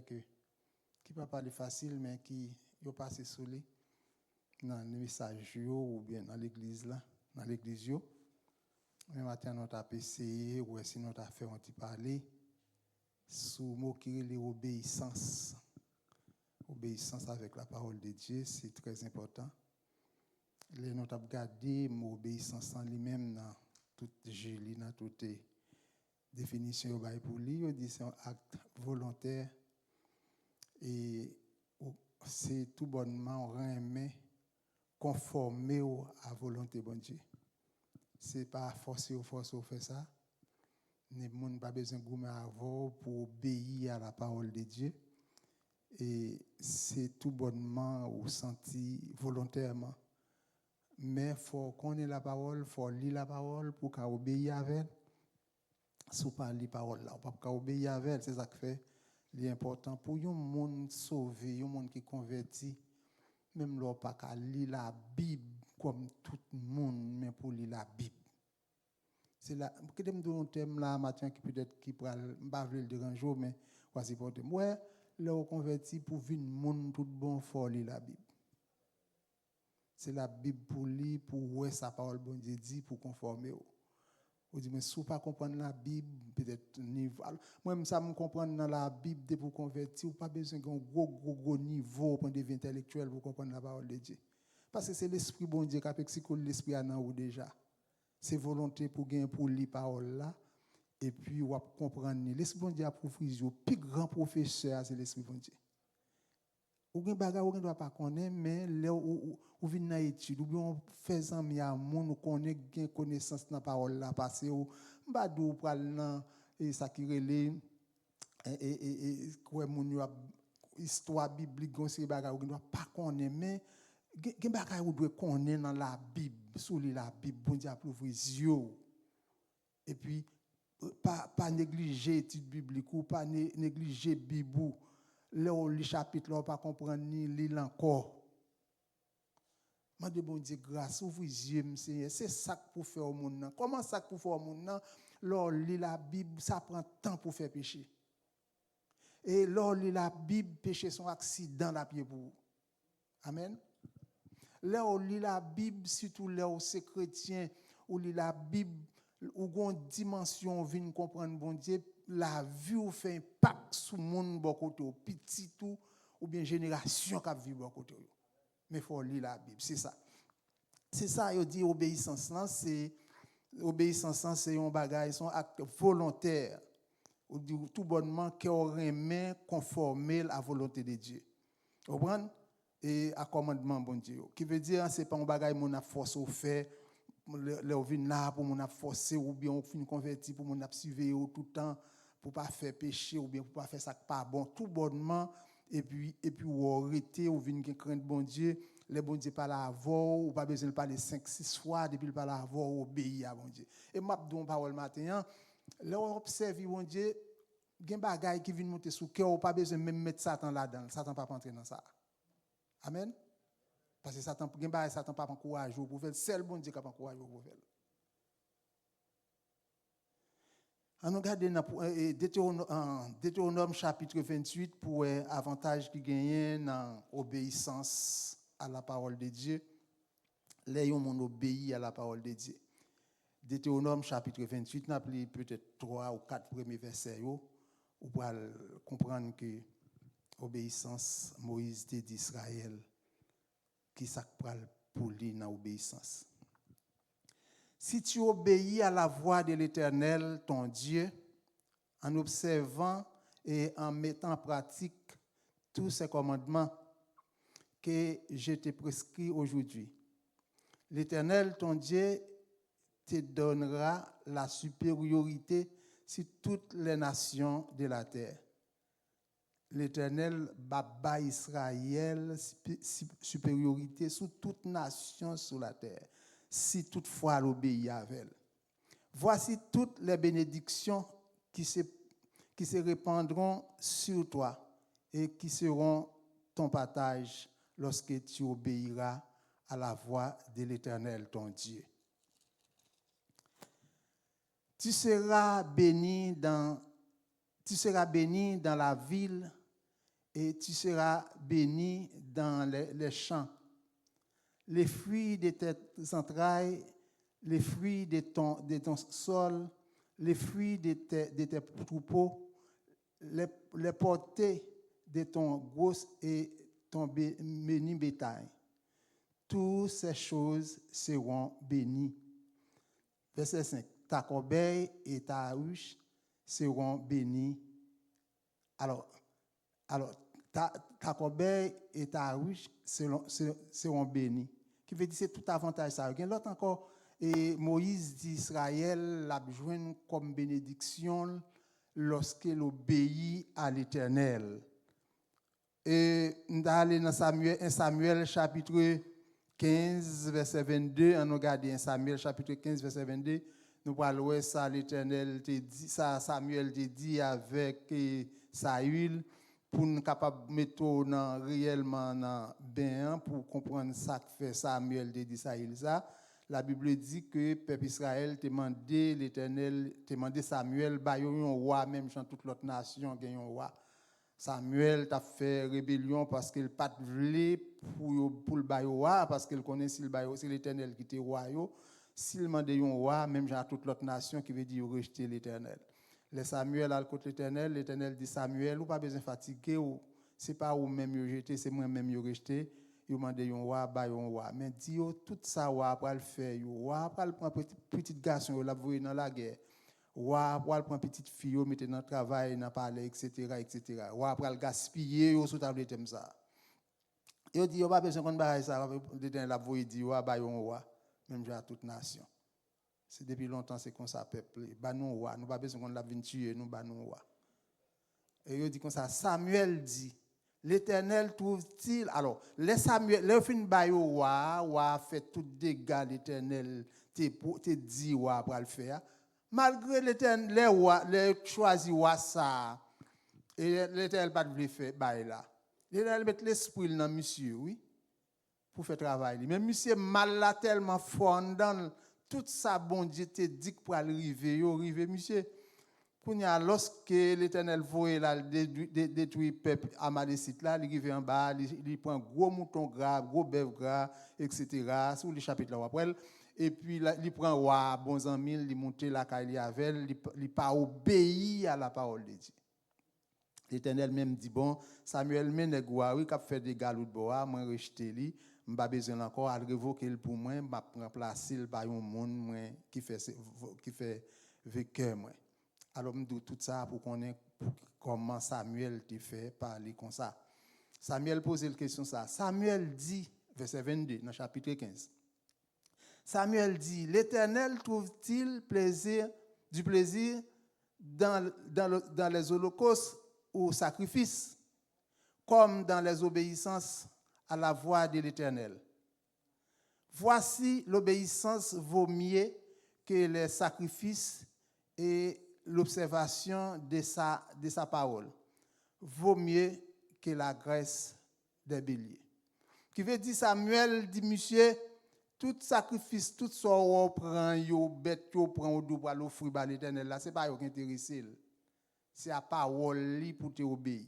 qui pas parler facile mais qui yo passé sous lui dans les messages ou bien dans l'église là, dans l'église yo. Mais matin nous t'a essayé ou si nous t'a fait un petit parler sous mot qui est l'obéissance. Obéissance avec la parole de Dieu, c'est très important. Les nous t'a regardé obéissance en lui-même dans toute Jélie, dans toute définition pour lui, il dit c'est un acte volontaire et c'est tout bonnement remet conformé à la volonté de Dieu. C'est pas forcer ou faire ça. Les gens n'ont pas besoin de gommer avant pour obéir à la parole de Dieu. Et c'est tout bonnement ou senti volontairement. Mais il faut connaître la parole, il faut lire la parole pour qu'on obéisse avec elle. Si on ne parle pas la parole, on ne peut pas obéir avec elle. C'est ça qui fait l'important. Pour un monde sauvé, un monde qui est converti, même là, on ne peut pas lire la Bible comme tout le monde, mais pour lire la Bible. C'est là, que je me donne un thème là, matin, qui peut-être qui pourra pas le déranger, mais voici pour thème. Ouais, là, on converti pour vivre un monde tout bon, il faut lire la Bible. C'est la Bible pour lire, pour voir sa parole, bon Dieu dit, pour conformer. On dit, mais si vous ne comprenez pas la Bible, peut-être niveau. Moi, ça me comprendre dans la Bible, pour convertir, vous n'avez pas besoin d'un gros niveau pour devenir intellectuel pour comprendre la parole de Dieu. Parce que c'est l'esprit bon Dieu qui a expliqué l'esprit à nous déjà. C'est volonté pour gagner pour lire la parole là, et puis on va comprendre. L'esprit bon Dieu a profité, le plus grand professeur, c'est l'esprit bon Dieu. Ou gen bagay ou gen doit pas connaître mais là ou vinn dans étude ou bien fait ami à moun ou connaît gen connaissance dans parole là parce ou m'pa dou pral nan et ça qui relé et quoi moun yo histoire biblique gon c'est bagay ou gen doit pas connaître mais gen bagay ou doit connaître dans la Bible sous la Bible bon Dieu a ouvrir yeux et puis pas négliger étude biblique ou pas négliger Bible. Le chapitre là pas comprendre ni lire encore. Moi de bon Dieu grâce ouvre les yeux Seigneur, c'est ça pour faire au monde. Comment ça pour faire au monde? Lors lire la Bible, ça prend temps pour faire péché. Et lors lire la Bible, péché son accident la pied pour. Amen. Lors lire la Bible, surtout lors c'est chrétien ou lire la Bible ou gon dimension vinn comprendre bon Dieu, la vie ou fait impact sur monde bon côté petit tout ou bien génération qui vit bon côté. Mais faut lire la Bible, c'est ça. C'est ça yo dit obéissance là, c'est un bagage, son acte volontaire ou tout bonnement qui remet conformer à la volonté de Dieu. Vous comprenez? Et à commandement bon Dieu. Qui veut dire c'est pas un bagage mon a force au fait le vin là pour mon a forcer ou bien on fin converti pour mon a suivre tout le temps pour pas faire péché ou bien pour pas faire ça pas bon tout bonnement et puis ou arrêter ou vinn craindre bon Dieu les bon Dieu pas là avant ou pas besoin de parler 5-6 fois depuis pas là avant obéir à bon Dieu et m'a don parole matin là on observe bon Dieu gen bagay qui vinn monter sous cœur ou pas besoin même mettre Satan là-dedans Satan pas entrer dans ça amen. Parce que Satan pas encourage pour faire seul bon Dieu qui encourage pour faire. On regarde dans Deutéronome chapitre 28 pour avantage qui gagne dans obéissance à la parole de Dieu. Les gens ont obéi à la parole de Dieu. Deutéronome chapitre 28 n'a plus peut-être 3 ou 4 premiers versets ou pour comprendre que obéissance Moïse dit d'Israël qui s'appelle pour lui dans l'obéissance. Si tu obéis à la voix de l'Éternel, ton Dieu, en observant et en mettant en pratique tous ces commandements que je te prescris aujourd'hui, l'Éternel, ton Dieu, te donnera la supériorité sur toutes les nations de la terre. L'Éternel baba Israël supériorité sur toute nation sur la terre, si toutefois l'obéit à elle. Voici toutes les bénédictions qui se répandront sur toi et qui seront ton partage lorsque tu obéiras à la voix de l'Éternel, ton Dieu. Tu seras béni dans la ville et tu seras béni dans les champs. Les fruits de tes entrailles, les fruits de ton sol, les fruits de tes troupeaux, les portées de ton gros et ton béni bétail. Toutes ces choses seront bénies. Verset 5. Ta corbeille et ta ruche seront bénies. Alors ta corbeille et ta ruche seront bénies. Qui veut dire c'est tout avantage ça. Il y a l'autre encore, et Moïse d'Israël l'a joint comme bénédiction lorsqu'il obéit à l'Éternel. Et nous allons dans Samuel chapitre 15, verset 22. On regarde 1 Samuel chapitre 15, verset 22. Nous parlons ça, l'Éternel te dit, ça Samuel te dit avec Saül pour nous capable mettre réellement dans bain pour comprendre ça que fait Samuel te dit Saül ça. La Bible dit que le peuple Israël te demandé l'Éternel, te demandé Samuel, bah yo un roi même dans toute l'autre nation gagne un roi. Samuel t'a fait rébellion parce qu'il pas voulu pour le bail roi parce qu'il connaît si le bail c'est l'Éternel qui était roi yo. S'il demande un roi même dans toute l'autre nation qui veut dire rejeter l'Éternel. Les Samuel à côté l'Éternel, l'Éternel dit Samuel ou pas besoin fatiguer ou c'est pas ou même yo jeter, c'est moi même yo rejeter. Yo demande un roi, bail un roi. Mais dit tout ça roi après le faire, roi après le prendre petite garçon la voyer dans la guerre. Roi pour prendre petite fille mettre dans travail dans palais etc. Roi pour le gaspiller sous table thème ça. Il dit pas besoin qu'on baille ça l'Éternel la voyer dit roi bail un roi même à toute nation. C'est depuis longtemps c'est comme ça peuple ba nous roi nous pas besoin qu'on la vienne tuer nous ba nous roi. Et il dit comme ça Samuel dit l'Éternel trouve-t-il alors les Samuel le fin bail roi fait tout dégâts l'Éternel te dit roi pour le faire. Malgré l'Éternel, les rois, les choisi rois ça, et l'Éternel pas de faire bail là. L'Éternel met l'esprit dans monsieur, oui, pour faire travail. Mais monsieur mal là tellement fondant tout ça bon Dieu te dit pour arriver monsieur. Lorsque l'Éternel voit là détruire peuple Amalécite là, il arrive en bas, il prend gros mouton gras, gros bœuf gras, etc. Sur le chapitre là après. Et puis il prend roi bons amis, il monte la caille avec, il pas obéi à la parole de Dieu. L'Éternel même dit bon, Samuel men nèg oui qui fait des galous de bois, moi rejeter lui, m'pas besoin encore à révoquer pour moi, m'a remplacer le par un monde qui fait vécu moi. Alors me dit tout ça pour connaître comment Samuel te fait parler comme ça. Samuel pose la question ça. Samuel dit verset 22 dans chapitre 15. Samuel dit, l'Éternel trouve-t-il du plaisir dans les holocaustes ou sacrifices, comme dans les obéissances à la voix de l'Éternel? Voici, l'obéissance vaut mieux que les sacrifices et l'observation de sa parole. Vaut mieux que la graisse des béliers. Qui veut dire, Samuel dit, monsieur, tout sacrifice, tout ce qu'on prend, yo bête, yo prend au dos pour l'offrir à l'Éternel, là, c'est pas yo qui intéressé. C'est la parole li pour te obéir.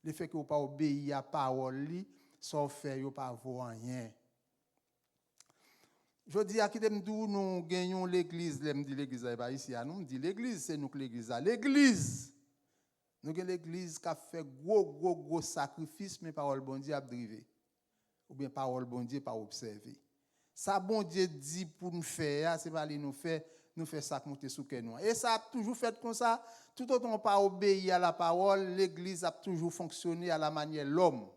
Le fait que vous pas obéir à la parole li, sans faire, yo pas voir rien. Je dis à qui nous gagnons l'église, l'église n'est pas ici, nous dit l'église, c'est nous que l'église a. L'église, nous avons l'église qui a fait gros sacrifice, mais parole bon Dieu a drivé. Ou bien parole bon Dieu pas observé. Ça bon Dieu dit pour nous faire, c'est pas lui nous fait ça monter sous cœur nous. Et ça a toujours fait comme ça, tout autant pas obéi à la parole, l'église a toujours fonctionné à la manière l'homme.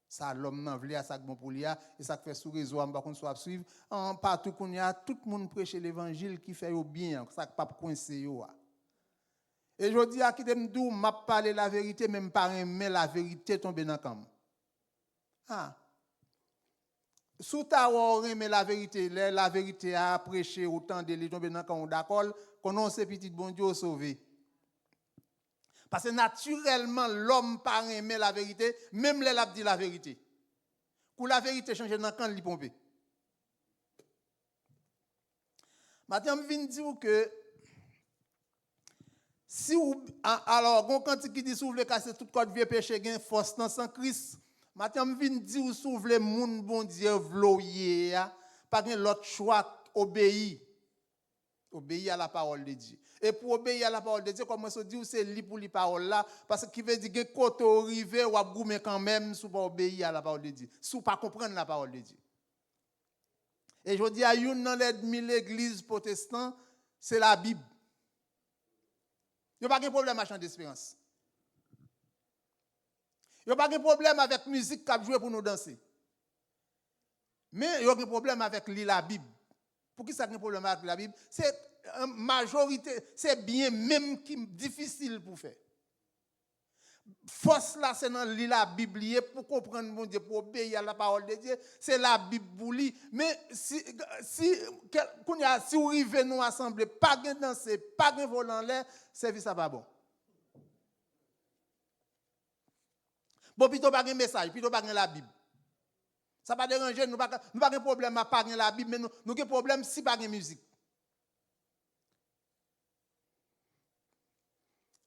Ça l'homme n'en veut à ça bon pour lui et ça fait sous réseau on va qu'on soit suivre en partout qu'on y a tout le monde prêcher l'évangile qui fait au bien, ça pas coincer yo. Et je dis à qui dem dou m'a parler la vérité même pas aimer la vérité tomber dans cam. Sous ta mais la vérité a prêché autant de tomber dans cam d'accord qu'on on sait petit bon Dieu sauvé. Parce que naturellement, l'homme pas aimer la vérité, même les l'a dit la vérité. Pour la vérité changer dans quand li pomper. Maintenant, je viens dire que Si ou, alors, quand qui dit si vous voulez casser tout code vieux péché, gain force dans sans Christ. Maintenant, je viens dire si vous voulez moun bon Dieu vloyer, pas gain l'autre choix, obéir. Obéir à la parole de Dieu. Et pour obéir à la parole de Dieu, comme je dis, c'est li pour les paroles là, parce que qui veut dire que quand on arrive, ou à goumer quand même, si vous pas obéir à la parole de Dieu, si vous pas comprendre la parole de Dieu. Et je dis à une dans l'église protestante, c'est la Bible. Il n'y a pas de problème à chant d'espérance. Il n'y a pas de problème avec la musique qui a joué pour nous danser. Mais il y a un problème avec la Bible. Pour qui ça a un problème avec la Bible? C'est une majorité, c'est bien même qui est difficile pour faire. Force là, c'est dans la Bible pour comprendre mon Dieu, pour obéir à la parole de Dieu. C'est la Bible pour lui. Mais si vous arrivez nous assembler, pas de danser, pas de voler en l'air, service ça pas bon. Bon, plutôt pas de message, plutôt pas de la Bible. Ça va déranger, nous n'avons pas de problème à pas de la Bible, mais nous avons un problème si pas de musique.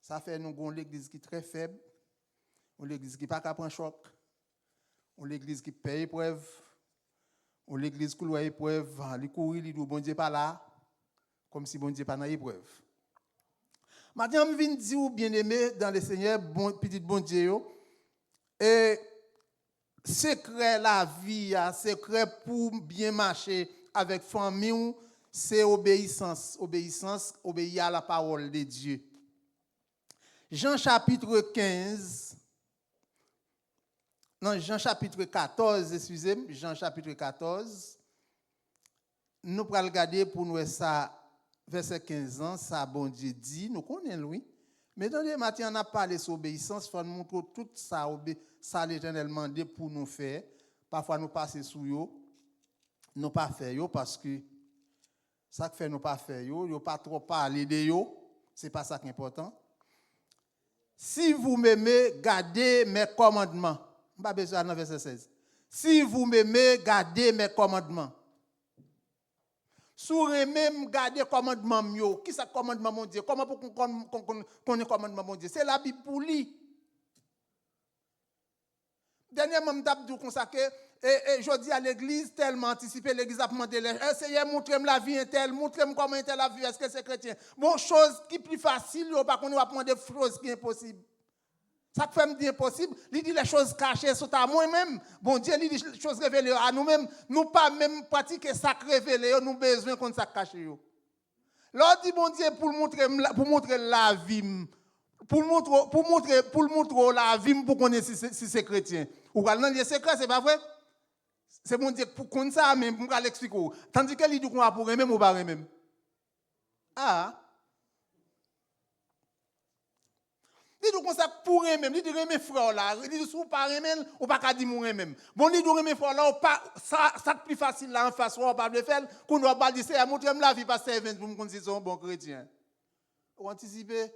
Ça fait nous avons l'église qui est très faible, une église qui n'a pas qu'à prendre choc, une église qui paye épreuve, une église qui a épreuve, les courir, les bon Dieu pas là, comme si bon Dieu pas dans l'épreuve. Maintenant, je viens dire, bien aimé dans le Seigneur, petit bon Dieu, et secret la vie, secret pour bien marcher avec famille, c'est obéissance, obéir à la parole de Dieu. Jean chapitre 15, non, Jean chapitre 14, excusez-moi, Jean chapitre 14, nous allons regarder pour nous ça, verset 15 ans, ça bon Dieu dit, nous connaissons lui. Mais dans les matins, on a parlé sur l'obéissance, il faut nous montrer tout ça, ça l'Éternel demandé pour nous faire. Parfois, nous passons sous eux, nous pas faire parce que ça fait nous pas faire yo pas trop parler de yo, c'est pas ça qui est important. Si vous m'aimez, gardez mes commandements. Je ne vais pas besoin dans verset 16. Si vous m'aimez, gardez mes commandements. Si vous aimez, gardez les commandements. Qui est le commandement, mon Dieu? Comment pour qu'on connaisse le commandement, mon Dieu? C'est la Bible pour lui. Dernièrement, je me consacré. Et je dis à l'église, tellement anticipé, l'église a demandé, essayez de montrer la vie interne, montrez-moi comment est la vie, est-ce que c'est chrétien? Bon, chose qui est plus facile, parce qu'on va prendre des choses qui sont impossibles. Ça fait me dire impossible, il dit les choses cachées sont à moi-même. Bon Dieu, il dit les choses révélées à nous-mêmes. Nous pas même pratiquer ça révélé, nous avons besoin qu'on ça caché. L'autre dit bon Dieu pour montrer la vie. Pour montrer la vie pour qu'on ait si c'est chrétien. Ou dans les secrets, c'est pas vrai? C'est bon Dieu pour qu'on ça même pour l'expliquer. Tandis que lui dit qu'on va pour même ou pas même. Ah. Il dit qu'on ça pour même, il dit mes frères là, il dit sous pas même ou pas qu'à dire mon même. Bon il dit mes frères là pas ça plus facile là en face ou pas le faire qu'on doit pas dire c'est montrer la vie pas servant pour me considérer un bon chrétien. Ou anticiper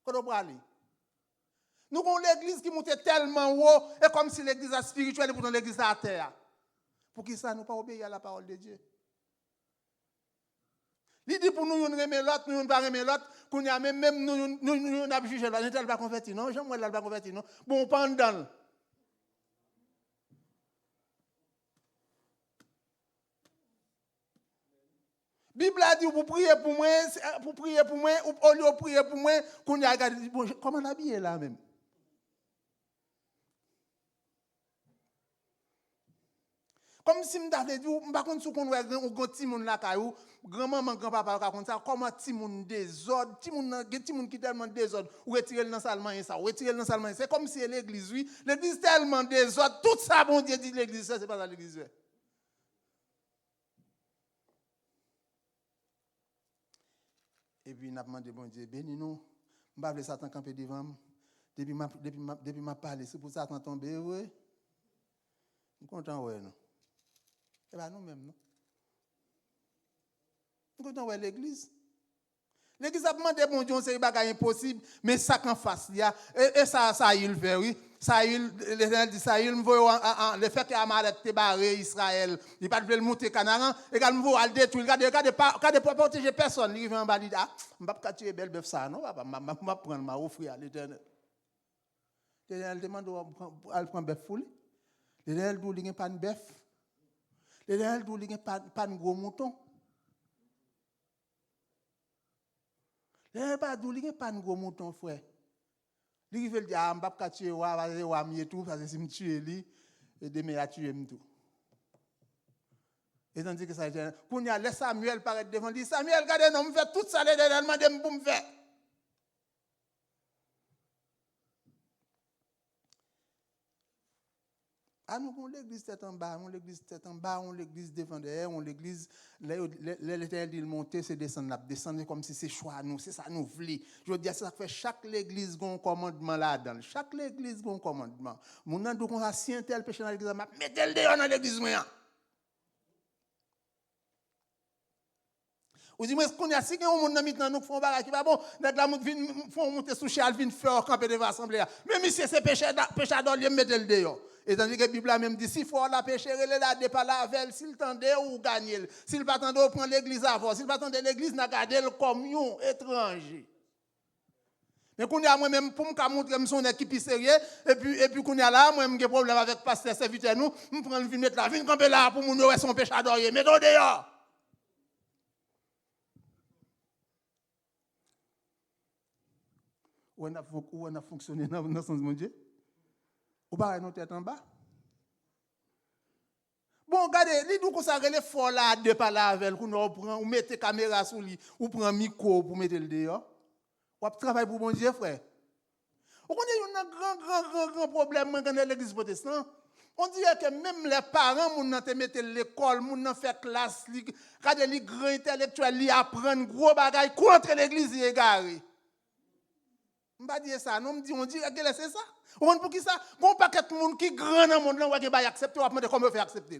quand on va aller. Nous avons l'église qui monte tellement haut et comme si l'église est spirituelle et pourtant l'église est à terre. Pour qui ça nous pas obéir à la parole de Dieu? Il dit pour nous, nous aimer l'autre, nous ne pas aimer l'autre, qu'on y a même nous n'a pas jugé l'autre, nous ne pas converti, non, j'aimerais ne pas converti, non. Bon, pendant. Bible a dit pour prier pour moi, ou au lieu de prier pour moi, qu'on y a regardé, bon, comment l'habiller là même? Comme si je t'avais dit, je ne sais pas si on a un petit monde là, grand-maman, grand-papa, comment petit monde désordre, petit monde qui est tellement désordre, ou retirer le dans salement ça, ou retirer le dans salement. C'est comme si l'église, oui, l'église tellement désordre, tout ça, bon Dieu dit l'église, ça, c'est pas ça l'église. Et puis, il a demandé, bon Dieu, bénis-nous, je ne vais pas Satan camper devant moi. Depuis ma parlé, c'est pour Satan tomber, oui. Je suis content, oui, non. Et bien nous-mêmes, non? Nous comptons l'église. L'église a demandé, bon Dieu, c'est des bagages impossibles, mais ça qu'en face, et ça, il fait, oui. Saül, l'Éternel dit Saül, le fait que Amalek te barré Israël, il pas de le monter Canaan, et quand me al détruire, regardez pas protéger personne, il vient en bas, il dit ah, je ne vais pas tuer belle bœuf ça non, je vais prendre ma offrir à l'Éternel. L'Éternel demande à prendre bœuf fou. L'Éternel dit il n'y a pas de bœuf. L'Éternel dit il n'y a pas de gros mouton. L'Éternel dit il n'y a pas de gros mouton frère. Il veut dire, ah, je ne vais pas tuer, je vais tout, parce que si je tue lui, et demain, il a tué tout. Et tandis que ça, quand il y a laissé Samuel paraître devant lui, Samuel, regardez, non, je fais tout ça, il demande pour me faire. Ah, nous, on l'église tête en bas, on l'église tête en bas, on l'église devant derrière, on l'église, l'Éternel dit monter, c'est descendre, descendre comme si c'est choix nous, c'est ça nous voulons. Je veux dire, ça fait chaque église a un commandement là-dedans. Chaque église a un commandement. Mon nom, donc, on a si un tel péché dans l'église, mettez-le dehors dans l'église, moi. Ou dit, est-ce qu'on y a si on monde maintenant nous font bagage qui va bon, nous font monter sous chal, vinn faire camper devant l'assemblée. Mais monsieur c'est péché d'or, il mettre le dehors. Et tandis que la Bible même dit si faut la péché relé là de pas la veille, s'il tendait ou gagner, s'il pas tendait ou prendre l'église avant, s'il pas tendait l'église n'a garder le communion étranger. Mais qu'on y a moi même pour me montrer son équipe sérieux et puis qu'on y a là moi j'ai problème avec pasteur serviteur nous, me prendre le mettre là, vinn camper là pour mon son péché d'or, mettez dehors. Où on a fonctionné dans le sens de mon Dieu? Ou pas notre tête en bas? Bon, regardez, les deux consacrés les forts là, de par la avec, ou mettez caméra sur lui, ou prend micro pour mettre le dehors. Ou travailler pour mon Dieu, frère. On a un grand problème dans l'église protestante. On dirait que même les parents, moun nan te mette l'école, moun nan fait classe, regardez les grands intellectuels, ils apprennent gros bagaille contre l'église égarée. Je ne vais pas dire ça, non, on dit que c'est ça. On pour qui ça? Bon paquet de monde qui grand dans le monde, on va accepter, on va demander comment faire accepter.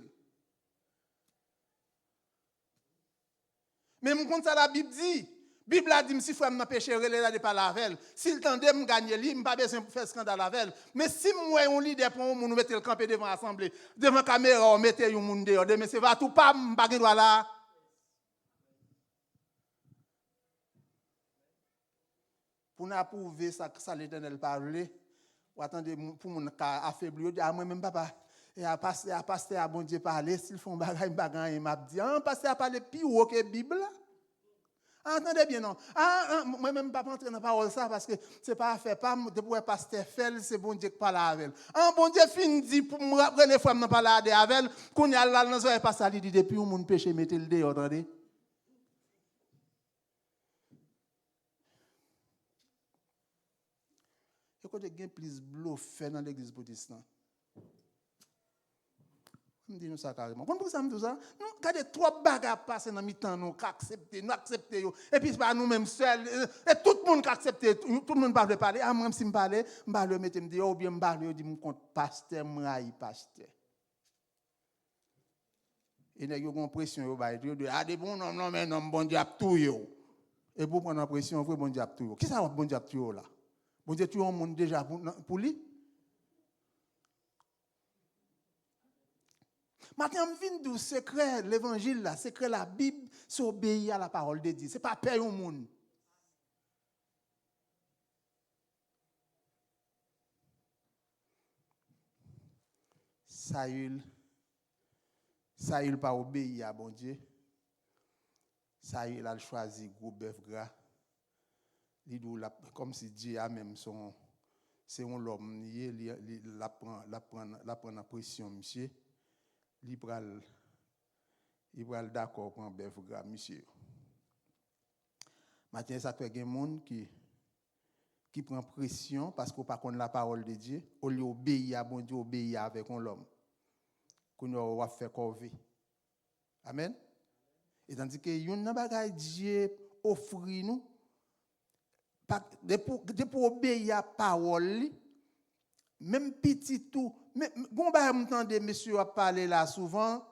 Mais je ça la Bible dit. La Bible a dit si frère m'a péché, relé là de pas la veille. S'il tendait me gagner lui, pas besoin de faire scandale la veille. Mais si moi on leader pour nous mettre le camper devant l'assemblée, devant la caméra, on mettait un monde dehors, mais c'est va tout pas pas droit là. Pour nous approuver ça l'Éternel parler, ou attendez pour mon affaiblir, dire moi même papa et à pasteur à bon Dieu parler, s'ils font bagaille il m'a dit pasteur a parler plus haut que Bible. Entendez bien non. Moi même pas entrer dans la parole ça parce que c'est pas fait pas de pour pasteur faire c'est bon Dieu qui parle avec. Bon Dieu fin dit pour me prendre les fois me parler avec qu'on y a là dans ça pasteur dit depuis mon péché mettez le dehors attendez. Quand il y a plus bluff dans l'église protestante. Je me dis nous ça carrément. Pourquoi ça me dit ça? Nous, quand il y a trois bagages passés dans mi-temps, nous accepter. Et puis, c'est pas nous-mêmes seuls. Et tout le monde qui accepte, tout le monde parle parler. Ah, moi, si je parle, je parle, je me dis, ou bien je parle, je dis, je compte pasteur, je raille pasteur. Et il y a une pression, il dit, ah, des bons, non, mais non, bon Dieu, tout. Et pour prendre la pression, bon Dieu, tout. Qui ça, bon Dieu, tout là? Bon Dieu, tu as un monde déjà pour lui. Maintenant, je viens du secret, l'évangile, là, secret, la Bible, c'est obéir à la parole de Dieu. Ce n'est pas peur au monde. Saül pas obéi à bon Dieu. Saül a choisi gros bœuf gras. Comme si Dieu a même son, c'est un homme, il prend la pression, monsieur. Il pral d'accord pour un bœuf gras, monsieur. Maintenant, ça fait des gens qui prend pression parce qu'on ne connaît pas la parole de Dieu. Au lieu d'obéir à bon Dieu, obéir avec l'homme. Qu'on va faire corvée. Amen. Et tandis que yon nan bagay Dieu offre nous de pour obéir à la parole, même petit tout, mais bon ba m'entendre monsieur a parler là souvent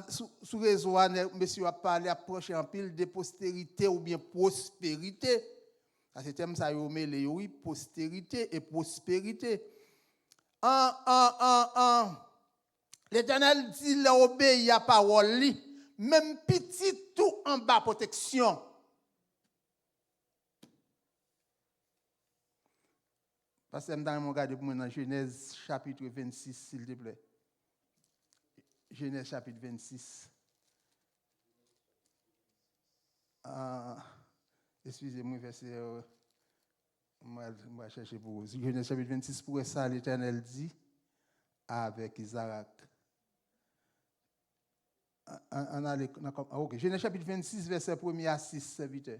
sous réseau monsieur a parlé approcher en pile de postérité ou bien prospérité. Ça c'est thème ça yo mêlé oui, postérité et prospérité. L'Éternel dit, il obéit à parole, même petit tout en bas protection. Parce que je vais regarder pour moi dans Genèse chapitre 26, s'il te plaît. Genèse chapitre 26. Excusez-moi, verset. Moi, je vais chercher pour vous. Genèse chapitre 26, pour ça, l'Éternel dit avec Isaac. Ok, Genèse chapitre 26, verset 1er à 6, serviteur.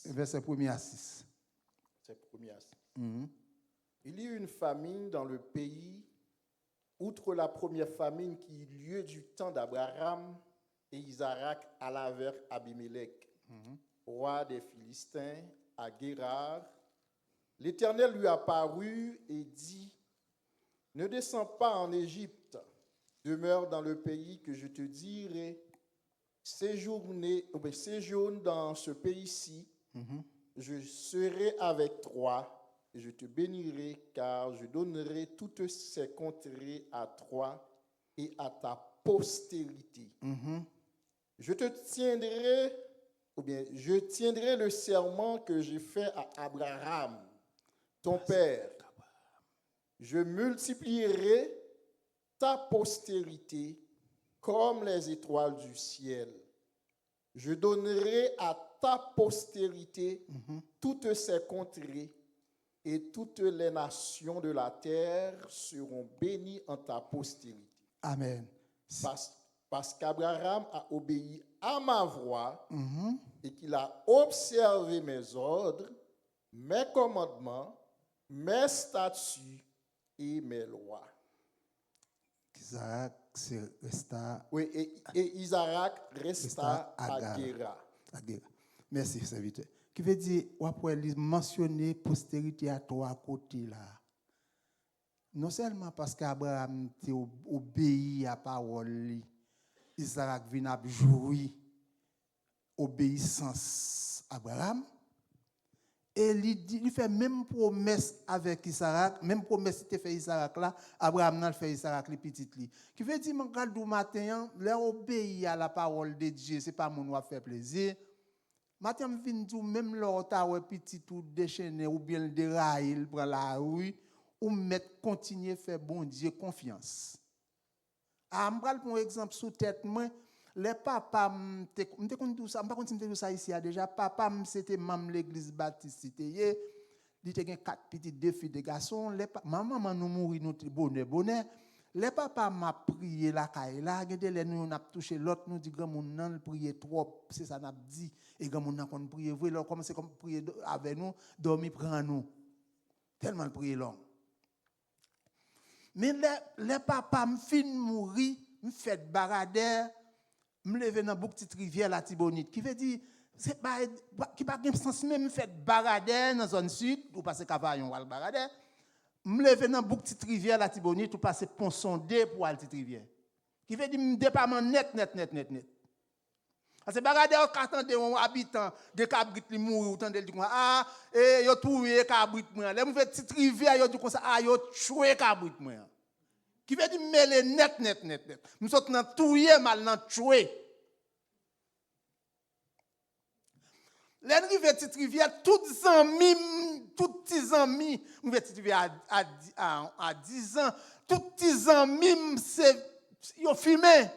Verset 1er à 6. Verset 1er à 6. Il y eut une famine dans le pays, outre la première famine qui eut lieu du temps d'Abraham, et Isaac alla vers Abimelech, roi des Philistins, à Guérar. L'Éternel lui apparut et dit, ne descends pas en Égypte, demeure dans le pays que je te dirai, séjourne dans ce pays-ci, je serai avec toi et je te bénirai, car je donnerai toutes ces contrées à toi et à ta postérité. Je tiendrai le serment que j'ai fait à Abraham, ton père. Je multiplierai ta postérité comme les étoiles du ciel. Je donnerai à ta postérité toutes ces contrées, et toutes les nations de la terre seront bénies en ta postérité. Amen. Parce qu'Abraham a obéi à ma voix et qu'il a observé mes ordres, mes commandements, mes statuts et mes lois. Isaac resta. Oui, et Isaac resta à Guéra. Merci, serviteur. Qui veut dire, on peut mentionner postérité à trois côtés là. Non seulement parce qu'Abraham était obéi à la parole, Isaac vient à jouir obéissance à Abraham. Et il fait même promesse avec Isaac, même promesse qu'il fait Isaac là, Abraham n'a fait Isaac les petites li. Qui veut dire, mon du matin, leur obéir à la parole de Dieu, c'est pas mon va faire plaisir. Matin, je viens dire, même l'autre petit tout déchaîné ou bien le dérailler, il prend la rue, ou mettre continuer à faire bon Dieu confiance. Je prends pour exemple sous tête moi, les papas, je ne ça ici déjà, papa c'était membre l'église baptiste, il était 4 petits défis de garçons, maman nous mourir nous bonheur. Les papas m'a prié la caille là, regardez nous on a touché l'autre nous dit grand monde nan prier trop, c'est ça n'a dit et grand monde qu'on prier vrai là commencer comme prier avec nous, dormir prend nous. Tellement prier long. Mais les papas me fin mourir, me fait baradère, me lever dans beaucoup petite rivière la Tibonite qui veut dire c'est pas qui pas de sens même fait baradère dans zone sud ou passer cavaillon ou baradère. Me lever dans beaucoup petite rivière la Tibonite ou passer pont sondé pour aller petite rivière. Qui veut dire me département net. Parce que baradère quand on habitant de Cabrit li mourir autant de dit yo touyer Cabrit moi. Là me fait petite rivière yo dit comme ça yo tuer Cabrit moi. Qui veut dire mêler net. Nous sommes dans touyer mal dans tuer. Les petite rivière, toutes petits amis, une petite rivière à 10 ans, toutes petits amis, ils ont fumé.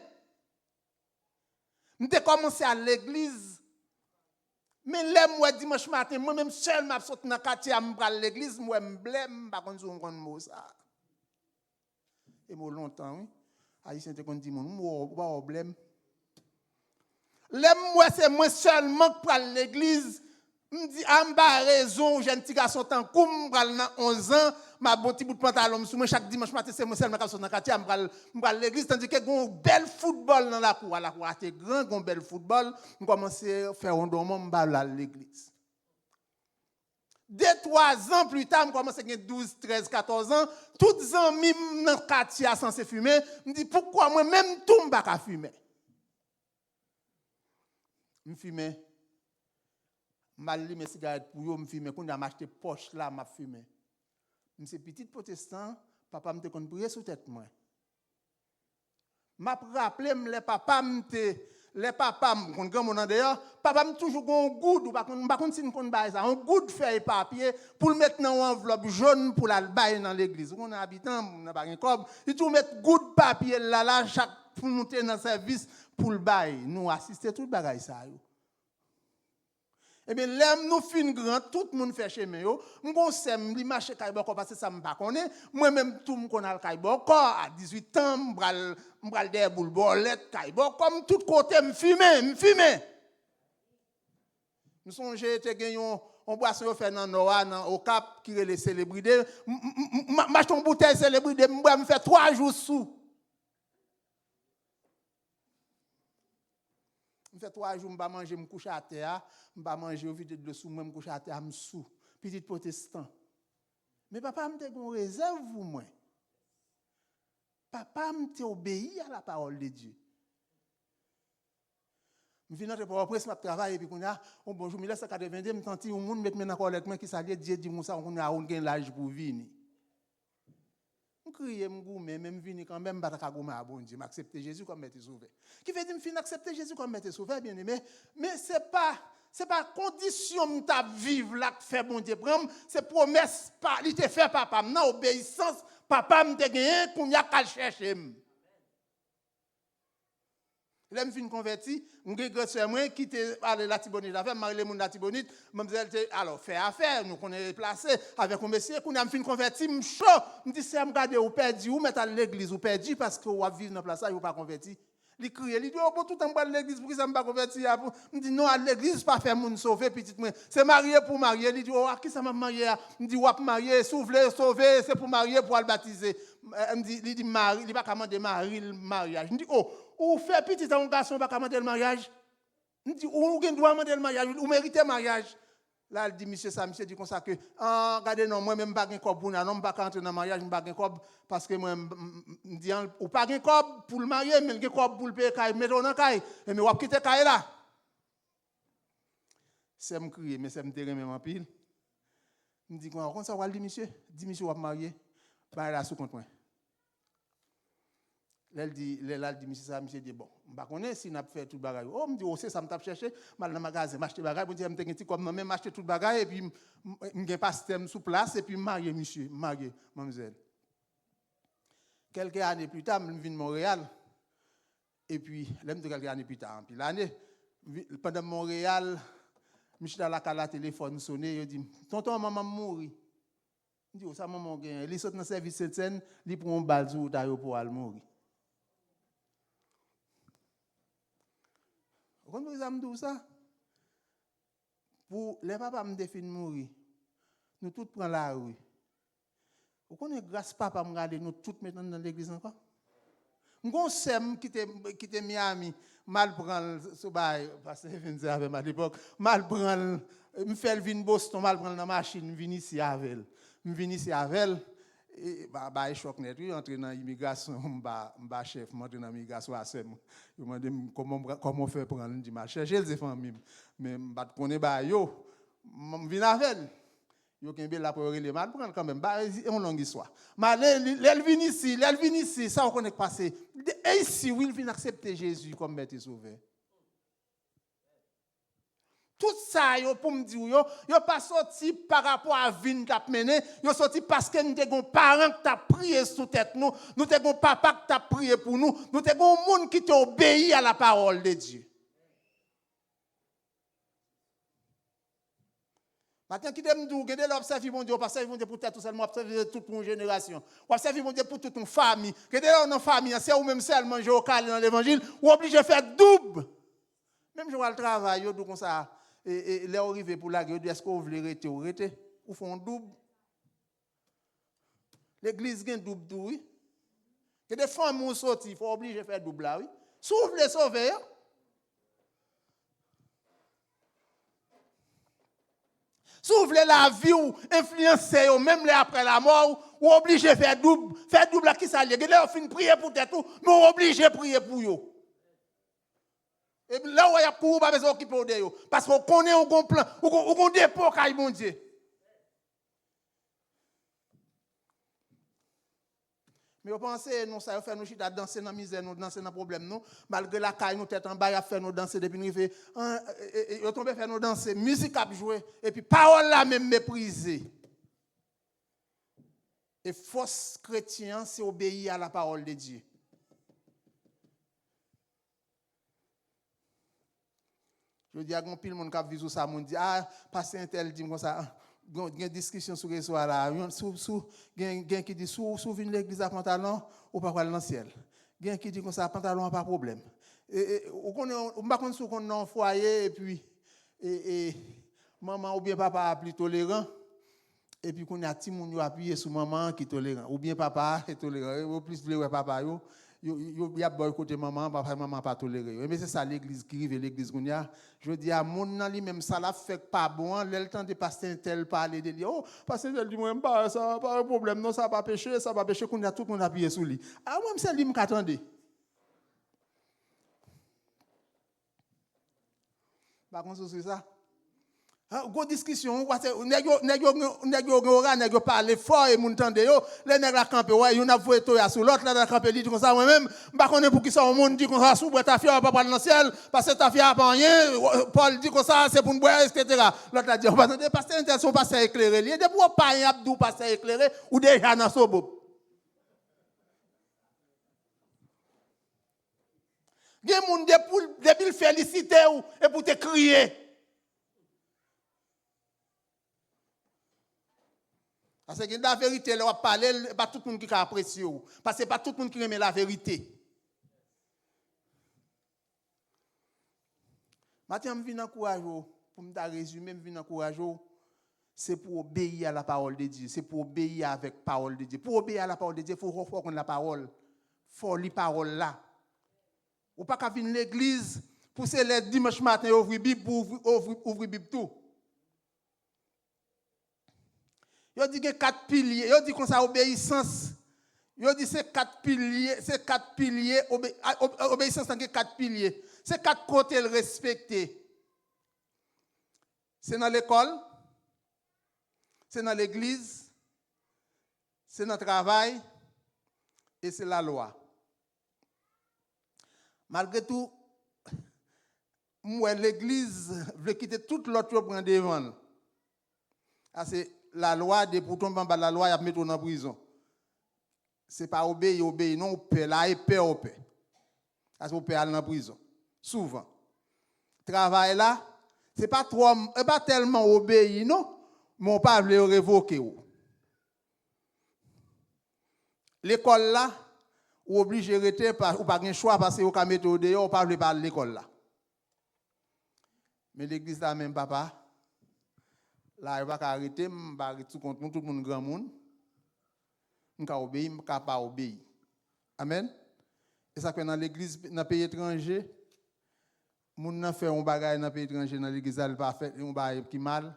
Nous avons commencé à l'église. Mais là, moi, dimanche matin, moi-même seul, je suis dans le quartier, je suis à l'église, moi, je blême, je ne sais pas mot ça. Et moi, longtemps, oui. Haïtien, te dit, moi, je blême. Moi, c'est moi seulement pour aller à l'église. Je me dis, ah, je raison, j'ai un petit garçon tant que je dans 11 ans, ma bon petit bout de pantalon sous moi chaque dimanche matin, c'est moi seulement qui suis dans le quartier, je vais à l'église, tandis que y a un bel football dans la cour. La cour était grand, un bel football. Je commence à faire un dormant, je vais à l'église. 2-3 ans plus tard, je commence à avoir 12, 13, 14 ans. Tous les amis dans le quartier sont censés fumer. Je me dis, pourquoi moi-même tout je ne peux pas fumer? Je fumais. mal mes cigarettes pour yo me fumer quand a acheté poche là m'a fumé. M'se petit protestant, papa m'te kon prier sous tête moi. M'a rappelé les papas kon grand mon dehors, papa m toujours gon goud ou pas kon si kon bail ça, un goud feuille papier pour le mettre dans enveloppe jaune pour la bailler dans l'église. On habitant n'a pas un cob, il tout mettre goud papier là chaque pour monter dans service pour le bail. Nous assister tout bagay ça yo. Eh bien, l'aime nous fin grand, tout le monde fait chemin yo. M'gon sem li marché kaiboko parce que ça m'pa connaît. Moi même tout me connaît kaiboko à 18 ans, m'bral des boule bolette kaiboko comme tout côté m'fumer. Nous songe te gagnon on boisson fait dans Noa au Cap qui les célébrité. M'achète une bouteille célébrité, me fait 3 jours sous. Je fais 3 jours, je vais manger, je me couche à terre, je vais manger au vide de l'eau, je me couche à terre, je me sous. Petit protestant. Mais papa me dit qu'on réserve vous, moi. Papa me obéi à la parole de Dieu. Je viens de pour presse, je travaille, et puis on a, bonjour, 1982, je me tente, on me met dans collecte, qui s'allie, Dieu dit, on a un l'âge pour venir. Je crie, je goumé, même vini quand même, je goumé à bon Dieu, m'accepter Jésus comme maître sauvé. Qui veut dire, je accepter Jésus comme maître sauvé, bien aimé, mais c'est pas condition de vivre là que fait bon Dieu prendre, c'est promesse, il te fait papa, non, obéissance, papa me te gagné, qu'on y a qu'à chercher. Là, je suis converti, je suis moi qui était allé la Tibonite, avec Marie-Léon de la Tibonite, alors, fait affaire, nous connaissons placé avec un monsieur, quand je suis converti, je suis chaud, je dis, c'est regarder ou perdu, ou mettre à l'église ou perdu, parce que vous vivez dans la place, vous pas converti. Il crie, il dit, oh, pour tout le temps, à l'église, pour que ça ne pas converti. Je dis, non, à l'église, pas faire mon sauver, petit moi. C'est marié pour marier. Il dit, oh, à qui ça m'a marié? Je dis, ouais, marié, souffler, sauver, c'est pour marier, pour le baptiser. Il dit, Marie, il va commander Marie le mariage. Je dis, oh, ou fait petit un garçon, va commander le mariage. Je dis, ou doit demander le mariage, ou mériter le mariage. Là, il dit, monsieur dit comme ça que, regardez, non, moi, même pas un cob pour non, je ne pas entrer dans le mariage, je ne pas un cob, parce que moi, je dis, ou pas un cob pour le marier, mais un cob pour le payer, mettons dans le caille, mais on va quitter le caille là. C'est me crier, mais c'est me terrer même en pile. Je dis, comment ça va, dit, monsieur, on va marier, bah, là, sous compte moi. Là, il dit, monsieur dit, bon, je ne sais pas si on a fait tout le bagage. Oh, me dit, oh, c'est ça, je m'ai cherché, je dans le magasin, je acheté le bagage, je me dit, comme même acheté tout le bagage, et puis je n'ai pas système sous place, et puis je marié, monsieur, marié, mademoiselle. Quelques années plus tard, je viens de Montréal, et puis, quelques années plus tard, puis l'année, pendant Montréal, je suis dans la téléphone sonné, il dit, tonton, maman mourir. Je dis, oh, ça, maman, il saute dans le service de scène, il prend un balle sur l'aéroport pour mourir. Quand vous avez ça, pour les papas me définir mourir, nous tous prenons la rue. Vous connaissez grâce papa me regarder nous tous maintenant dans l'église encore. Nous sommes qui était Miami, mal prendre ce bail parce que je avec à l'époque, mal prendre me faire venir Boston, mal prendre la machine, venir ici avec elle. Me venir ici avec elle. Et bah choc net oui entrer dans l'immigration m'ba chef m'entrer dans l'immigration à sem il m'a dit comment faire prendre dit ma chercher les familles mais m'ba connait ba yo vinn avec yo kembe la pour les mal prendre quand même ba on longue histoire mais elle vient ici ça on connaît passer et ici oui il vient accepter Jésus comme maître et sauveur. Tout ça, pour me dire, yo pas sorti par rapport à la vie qu'a mené, yo sorti parce que nous avons des parents qui t'a prié sous tête nous, nous avons un papa qui t'a prié pour nous, nous avons un monde qui t'a obéi à la parole de Dieu. Maintenant, qui t'aime dire, regardez l'observer mon Dieu, observer mon Dieu pour tout seulement, observer toute une génération, observer mon Dieu pour toute une famille, regardez dans famille, c'est ou même seulement manger au calme dans l'évangile, ou obligé de faire double. Même je vois le travail, yo comme ça. Et les arrivés pour la guerre, est-ce que vous voulez arrêter ou font double? L'église gagne double tout, oui. Que des femmes sont sorties, il faut obliger de faire double là, oui. Si vous voulez sauver, si vous voulez la vie ou influencer, même après la mort, vous obligez de faire double. Faire double là, qui ça lié? Vous finissez prier pour tête, mais vous obligez de prier pour vous. Et là où il y a pour pas besoin d'occuper de yo parce qu'on connaît un bon plan, on dépôt caille mon Dieu. Mais vous pensez, nous, ça fait nous chita danser dans la misère, nous danser dans le problème, nous, malgré la caille, nous tête en bas, il a fait nous danser depuis nous fait, il a tombé faire nous danser, musique a joué, et puis parole là même méprisée. Et fausse chrétien, c'est obéir à la parole de Dieu. Je dis à un pile monde qui vit ça, monde dit passer un tel dit comme ça, une discussion sur les soirs là, quelqu'un qui dit sous vinn l'église à pantalon ou pas aller dans le ciel. Quelqu'un qui dit comme ça pantalon pas problème. Et on pas contre sous qu'on dans foyer et puis maman ou bien papa plus tolérant et puis qu'on a petit monde yo appuyer sur maman qui tolérant ou bien papa est tolérant ou plus le papa yo y a boycotté maman pas toléré. Mais c'est ça l'église qui rive l'église qu'on y a. Je dis à mon nan lui même ça la fait pas bon, le temps de pasteur tel parler de lui. Oh, pasteur tel dit moi pas ça pas un problème non ça pas péché qu'on a tout monde appuyé sur lui. Ah moi c'est lui m'attendait. Par contre c'est ça. Go discussion nèg yo parler fort et moun tande yo les nèg la camper ouais yo n'a voye to ya sous l'autre là la camper dit comme ça moi même pas connait pour qui ça au monde dit comme ça sous ta fille pas pas dans le ciel parce que ta fille a pas rien Paul dit comme ça c'est pour boire etc. L'autre a dit on pas attendre pasteur intel son pasteur éclairé il de pour pas un abdou pasteur éclairé ou déjà dans sobo gen moun depuis le féliciter ou et pour te crier. Parce que la vérité, on va parler, pas tout le monde qui apprécie. Parce que pas tout le monde qui aime la vérité. Maintenant, je viens encourager, pour me résumer, je viens encourager, c'est pour obéir à la parole de Dieu. C'est pour obéir avec la parole de Dieu. Pour obéir à la parole de Dieu, il faut reprendre la parole. Il faut lire la parole là. Ou pas qu'à venir à l'église, pour le dimanche matin, ouvrir la Bible, ouvrir la Bible tout. Yo dit que 4 piliers, yo dit qu'on ça obéissance. Yo dit c'est 4 piliers, obéissance dans 4 piliers. C'est 4 côtés le respecter. C'est dans l'école, c'est dans l'église, c'est dans le travail et c'est la loi. Malgré tout, moi l'église veut quitter toute l'autre pour prendre devant. C'est la loi, de pour tomber dans la loi, il y a mettre en prison. Ce n'est pas obéir, non, on paie là et paie au paie. Parce qu'on peut aller en prison. Souvent. Travail là, ce n'est pas tellement obéir, non, mais on ne peut pas le révoquer. L'école là, ou obligé de rester, ou pas de choix parce que vous pouvez mettre au dehors, ou pas de parler de l'école là. Mais l'église là même, papa, là, il va arrêter, il va arrêter tout le monde grand monde. Il va obéir, il ne va pas obéir. Amen. Et ça fait dans l'église, dans le pays étranger, les gens font un bagage dans le pays étranger, dans l'église, ils va faire un bagage qui mal.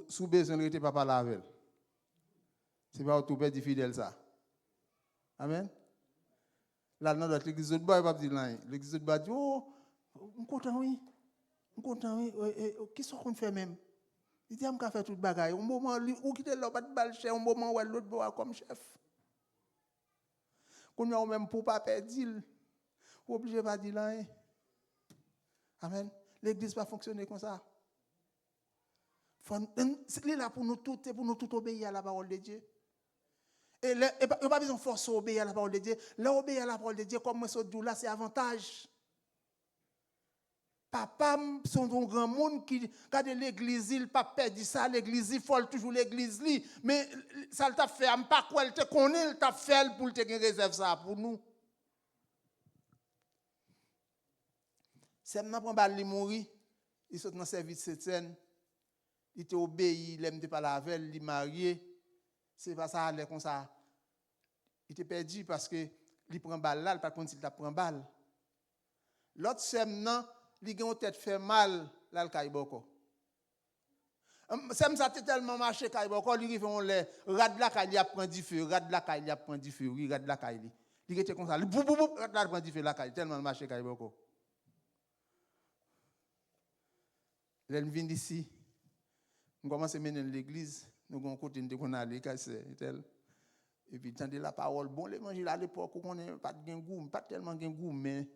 Sous besoin de rester, papa lavel. C'est pas tout père fidèle ça. Amen. Là, dans l'église de bois, il va dire là. L'église de bois dit, oh, je suis content, oui. Je suis content, oui. Qu'est-ce qu'on fait même? Il dit, je vais faire tout le bagage. Au moment où il est là, il va chef, au moment où l'autre boit comme chef. Quand on a même pour pas perdre, ou obligé pas dire là. Amen. L'église va fonctionner comme ça. C'est là pour nous tous obéir à la parole de Dieu. Et il n'y a pas besoin de force à obéir à la parole de Dieu. Là, obéir à la parole de Dieu, comme moi, ce là, c'est avantage. Papa, son grand monde qui regarde l'église, il pas perdu ça, l'église, il faut toujours l'église. Mais ça t'a fait, je pas quoi, il te connaît, il t'a fait pour te réserver ça pour nous. Si je prends pas lui mourir, il saute dans le service de scène, il te obéit, il aime pas la veille, il est marié. C'est pas ça, comme ça. Il te perdu parce que il prend balle là, par contre, il t'a prend balle. L'autre sème non, il a une tête fait mal là le kaiboko. Sème ça tellement marché kaiboko, il rive on les rad la kaili a prend du feu, rad la kaili a prend du feu, oui, rad la kaili. Il était comme ça, bou bou bou, rad la prend du feu la kaili tellement marché kaiboko. Là, nous venons d'ici. Nous commençons à mener l'église. Nous avons côté qu'on allait casser. Et puis, tendez la parole. Bon, l'évangile à l'époque, on n'a pas de goût, pas tellement de goût, mais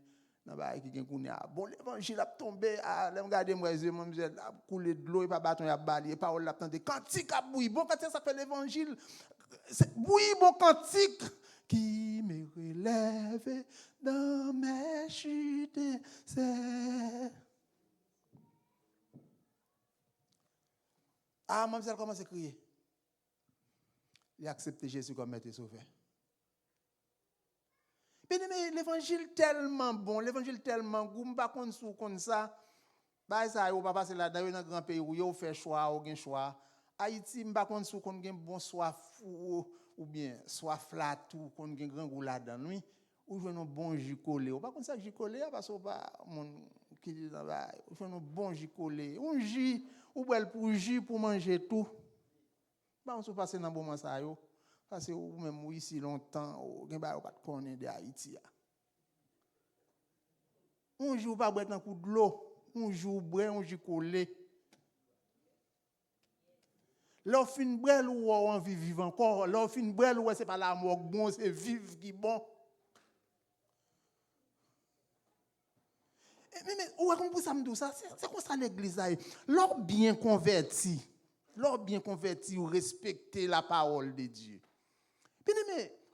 bon, l'évangile a tombé. Regardez, moi, je me a coulé de l'eau, et pas bâton, il a balayé. Parole a tenté. Cantique a bouilli. Bon, quand ça fait l'évangile, bouilli, bon, cantique qui me relève dans mes chutes. Ah, mademoiselle commence à crier. Il a accepté Jésus comme maître et sauveur. Mais l'évangile tellement bon, l'évangile tellement goût, pas qu'on sou comme ça. Bah ça yo pas passer là dans un grand pays où yo fait choix, ou gen choix. Haïti pas qu'on sou qu'on gen bon soif ou bien soif là tout qu'on gen grand goût là-dedans oui. Ou jouer un bon jus collé. Ou pas comme ça jus collé parce que pas mon qui dit là ou jouer un bon jus collé. Un jus ou belle pour jus pour manger tout. Bah on se passer dans bon moment ça yo. Parce que ou même ici longtemps, ou gen ba pas de connaître de Haïti. On joue pas boire un coup de l'eau, on joue boire, on joue collé. L'on fin boire ou on vit vivre encore, l'on fin boire ou c'est pas la mort bon, c'est vivre qui bon. Mais où est-ce qu'on ça me dit ça? C'est comme ça l'église là. L'on bien converti, ou respecter la parole de Dieu. Mais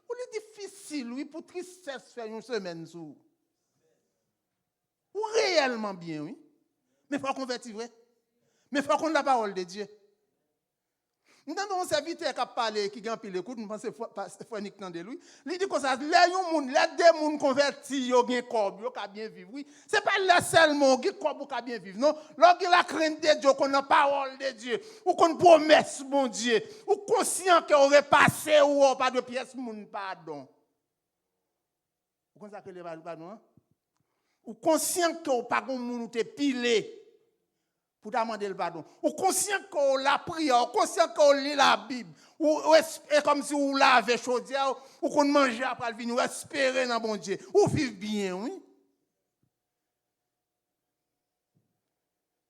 ou est difficile, oui, pour tristesse faire une semaine sous. Ou réellement bien, oui. Mais il faut convertir, vrai. Mais il faut qu'on la parole de Dieu. Nous avons un serviteur qui a parlé, qui a pile écoute, nous pensons que c'est Fronique de lui. Il dit comme ça, les deux gens convertis, ils ont bien corps, ils ont bien vivre. Oui, ce n'est pas le seul mot qui a bien vivre. Non, lorsqu'il a la crainte de Dieu, qu'on a la parole de Dieu, ou qu'on promesse, mon Dieu, ou conscient qu'il aurait passé ou pas de pièce, mon pardon. Vous comprenez ça que les pardon? Ou conscient que pas de monde te pilé pour demander le pardon. Ou conscient que la prière, ou conscient que lit la Bible, ou comme si vous lavez chaudière, ou qu'on mange après le vin, ou espérer dans bon Dieu, ou vivre bien, oui.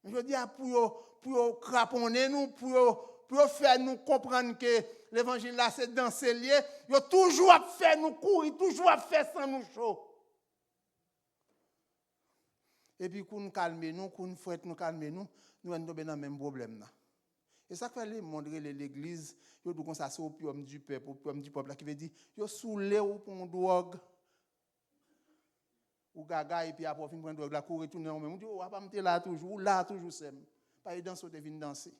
Je dis pour craponner nous, pour faire nous comprendre que l'évangile là c'est dans ces lieux, il a toujours à faire nous courir, toujours à faire sans nous chaud. Et puis, quand nous calmons, nous, quand nous fouettons, nous calmons, nous sommes dans le même problème. Et ça fait montrer l'église, il y a ça c'est opium du peuple, qui veut dire, il y a saoulé ou pour une drogue, ou gaga, et puis après, il prend une drogue, la cour retourne en même. On dit, oh, pas me là toujours, c'est. Pas y danser, on danser.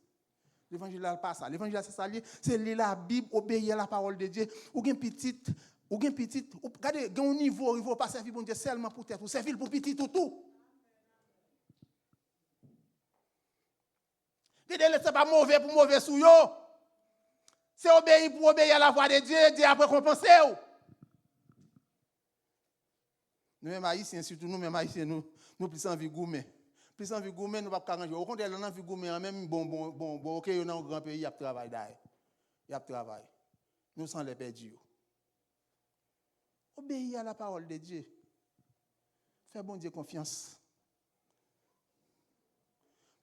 L'évangile là, pas ça. L'évangile là, c'est ça, c'est lire la Bible, obéir à la parole de Dieu, ou bien petite, regardez, il y a un niveau, il ne faut pas servir pour Dieu seulement pour tête, ou servir pour petit tout. Ce n'est pas mauvais pour mauvais sous yo. C'est obéir pour obéir à la voix de Dieu, Dieu a récompensé. Nous-mêmes haïtiens, surtout nous-mêmes haïtiens, nous plus envie de gourmet. Plus envie de gourmet, nous ne pouvons pas arranger. Au contraire, nous envie de gourmet, même bon, ok, dans un grand pays, il y a travail d'ailleurs. Il y a travail. Nous sommes les perdus. Obéir à la parole de Dieu. Fais bon Dieu confiance.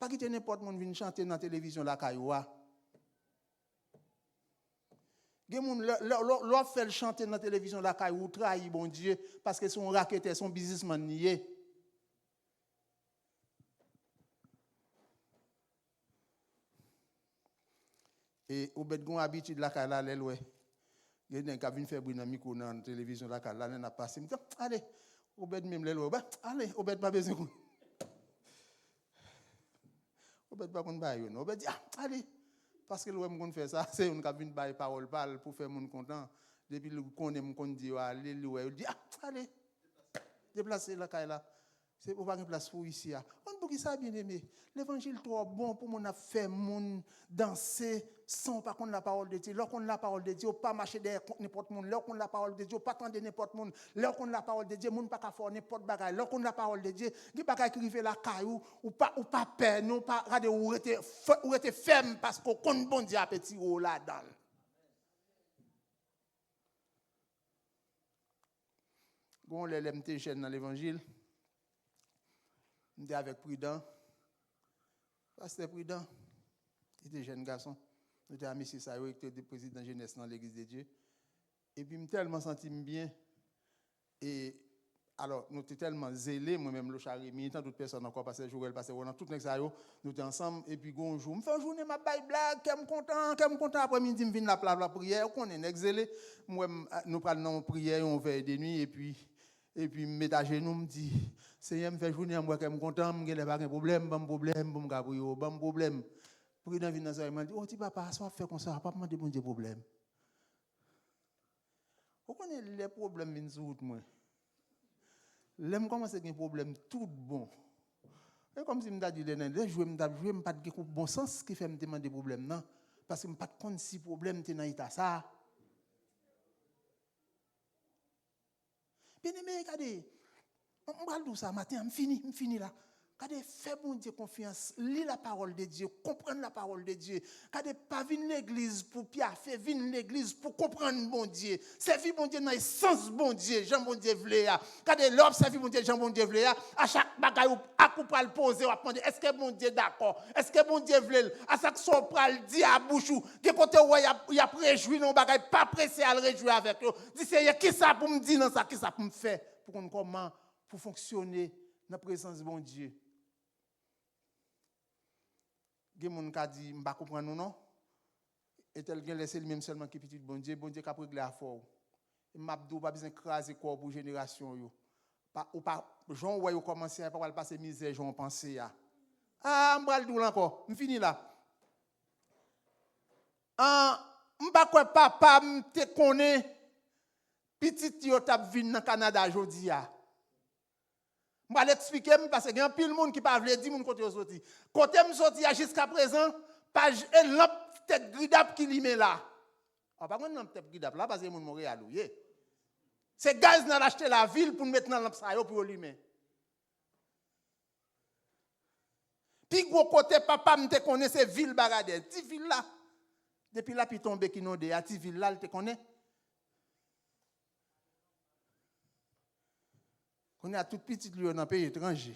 Pas quitter n'importe qui vient chanter dans la télévision la cailloua. L'autre fait chanter dans la télévision la cailloua, trahit bon Dieu parce que son raquette, son businessman nié. Et au bet gon habitude la cailloua là ouais. Il y a un qui vient faire bruit dans le micro dans la télévision la cailloua là n'a passé. Allez, au bet même là ouais. Allez, au bet pas besoin. On ne peut pas qu'on baille. On peut dire, allez, parce que l'homme qu'on fait ça, c'est une cabine baille parole pour faire mon content. Depuis qu'on aime qu'on dit, allez, il dit, allez, déplacez la caille là. C'est pour pas une place pour ici. On peut ça bien aimé. L'évangile est trop bon pour mon faire mon danser sans pas contre la parole de Dieu. Lorsqu'on la parole de Dieu, pas marcher derrière n'importe monde. Lorsqu'on la parole de Dieu, pas tendre n'importe monde. Lorsqu'on la parole de Dieu, monde pas faire n'importe bagaille. Lorsqu'on la parole de Dieu, il pas écrire la caillou ou pas peur, non pas regarder ou était ferme parce qu'on compte bon Dieu à petit haut là-dedans. Quand les LMT jeune dans l'évangile, on dit avec prudence, Pasteur Prudent, il était jeune garçon. Nous étions à M. Sayo, il était président jeunesse dans l'église de Dieu. Et puis, je me tellement senti bien. Et alors, nous étions tellement zélés, moi-même, le Charimi, tant d'autres personnes encore, parce que Joël, parce que tout le monde, nous étions ensemble. Et puis, un jour, je me fais une journée, ma baille blague, je suis content, après-midi, je viens la prière, on est exilé. Moi, nous prenons une prière, on fait des nuits, et puis, je me mets à genoux, je me dis, Seigneur, me fait journée, moi, je suis content, je n'ai pas de problème, pas de problème. Prudent vient dans ça, il m'a dit, oh, petit papa, ça va faire comme ça, pas demander bon Dieu problème. Vous connaissez les problèmes viennent sur moi. L'aime commence à avoir un problème tout bon. Et comme si je me disais, je ne pas de bon sens qui fait me demander problème non parce que je ne pas de compte si problème est dans l'état ça. Bien aimé, regardez, on va dire ça matin, je finis là. Regardez, fais bon Dieu confiance, lis la parole de Dieu, comprendre la parole de Dieu. Regardez, pas venir l'église pour piaffer, venir l'église pour comprendre bon Dieu. Servir bon Dieu dans le sens bon Dieu, Jean bon Dieu voulait. Regardez, l'homme servir bon Dieu, Jean bon Dieu voulait. À chaque bagaille, à coup pas le poser, on va demander, est-ce que bon Dieu d'accord? Est-ce que bon Dieu voulait? À chaque son pral dit à bouche, que côté où il y a réjoui non bagaille, pas pressé à le réjouir avec eux. Dis Seigneur, qui ça pour me dire dans ça, qui ça pour me faire pour qu'on comment pour fonctionner dans la présence de bon Dieu. Il y a des gens qui disent, je ne comprends pas non. Et tel que laissé lui-même seulement qui petit bon Dieu qui a pris la force. Il m'a dit, pas besoin de craser corps pour génération. Ou pas, Jean, ouais, vous commencez à pas passer misère, Jean, pensez. Ah, je vais le dire encore, je finis là. Je ne sais pas papa te connaît, petit yo tap vin dans Canada aujourd'hui. Je vais l'expliquer parce qu'il y a un pile de monde qui ne peut pas dire mon côté sorti. Côté me sorti jusqu'à présent, page et lampe tête gridable qui li met là. Pas une lampe tête gridable là parce que mon Montréal oui. C'est gaz n'a acheté la ville pour mettre dans lampe ça pour lui mettre. Puis gros côté papa me te connaît c'est ville Bagadère, ti ville là. Depuis là puis tomber qui non de a ti ville là, te connaît. On est à tout petit lieu dans le pays étranger.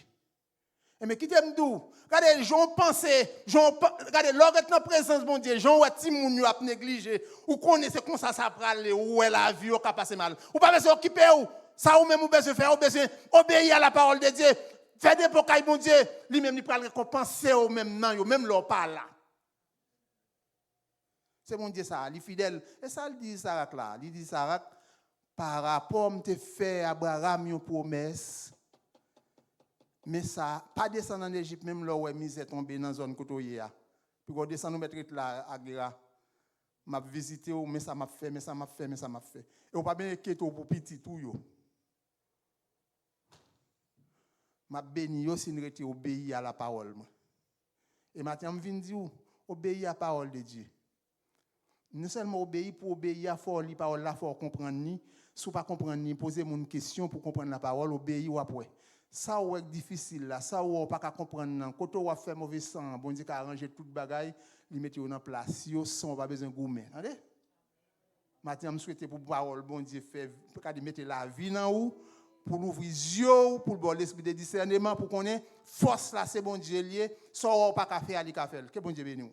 Mais qui t'aime d'où? Regardez, les gens pensent, regardez, l'orgue dans la présence de Dieu, gens qui ont à négliger, ou connaissez comme ça prale, ou la vie, ou qui passe mal. Ou pas besoin d'occuper, ou ça ou même ou besoin faire, ou besoin obéir à la parole de Dieu. Faire des pocailles, bon Dieu, lui-même, il peut récompenser au même nom, même leur parle là. C'est bon Dieu ça, il est fidèle. Et ça, il dit Sarah là, il dit Sarah, par rapport à te faire Abraham une promesse, mais ça, pas descendre en Égypte, même là où est misère tombée dans la zone côtoyée. Puis quand descend nous mettre là à Guéra, m'a visité, mais ça m'a fait. Et on pas bien inquiété pour petit tout yo. M'a béni yo si nous obéir à la parole. Et maintenant, je viens dire, obéir à la parole de Dieu. Non seulement obéir pour obéir à la parole, là, il faut comprendre ni. Si vous ne comprenez pas, posez une question pour comprendre la parole, obéir ou après. Ça est difficile là, ça ou pas comprendre. Quand on fait mauvais sang, bon Dieu a arrangé toute bagaille, il met en place, yo sans pas besoin de gourmet. Attendez? Maintenant, je souhaite pour parole, bon Dieu fait mettre la vie dans vous, pour l'ouvrir les yeux, pour le l'esprit de discernement, pour qu'on ait force là, c'est bon Dieu lié, ça ou pas faire, il faire. Que bon Dieu bénisse.